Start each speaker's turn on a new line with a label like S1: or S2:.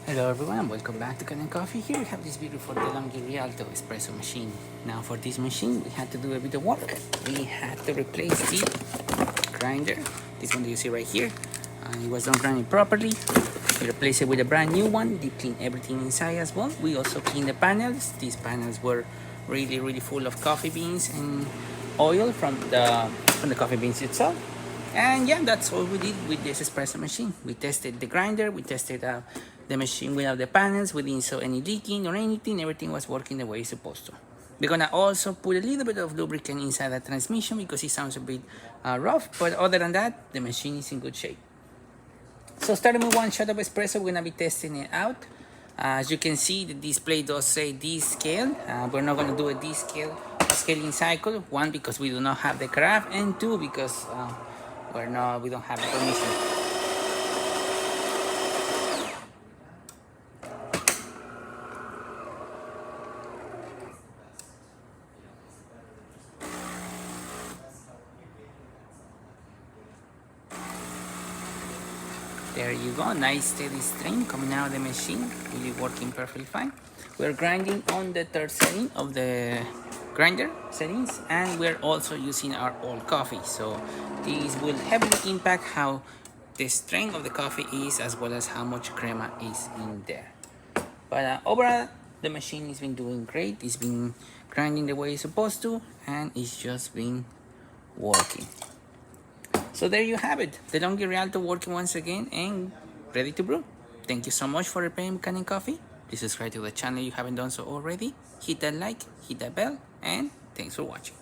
S1: Hello everyone, welcome back to Kanen Coffee. Here we have this beautiful DeLonghi Rialto espresso machine. Now for this machine we had to do a bit of work. We had to replace the grinder, this one that you see right here. It was not grinding properly. We replaced it with a brand new one. Deep clean everything inside as well. We also cleaned the panels. These panels were really full of coffee beans and oil from the coffee beans itself. And yeah, that's all we did with this espresso machine. We tested the grinder, we tested the machine without the panels. We didn't saw any leaking or anything. Everything was working the way it's supposed to. We're gonna also put a little bit of lubricant inside the transmission because it sounds a bit rough, but other than that, the machine is in good shape. So starting with one shot of espresso, we're gonna be testing it out. As you can see, the display does say D-scale. We're not gonna do a D-scale scaling cycle. One, because we do not have the craft, and two, because we don't have the permission. There you go, nice steady stream coming out of the machine, really working perfectly fine. We're grinding on the third setting of the grinder settings, and we're also using our old coffee. So these will heavily impact how the strength of the coffee is, as well as how much crema is in there. But overall, the machine has been doing great. It's been grinding the way it's supposed to, and it's just been working. So there you have it, the DeLonghi Rialto working once again and ready to brew. Thank you so much for repairing Kanen Coffee. Please subscribe to the channel if you haven't done so already. Hit that like, hit that bell, and thanks for watching.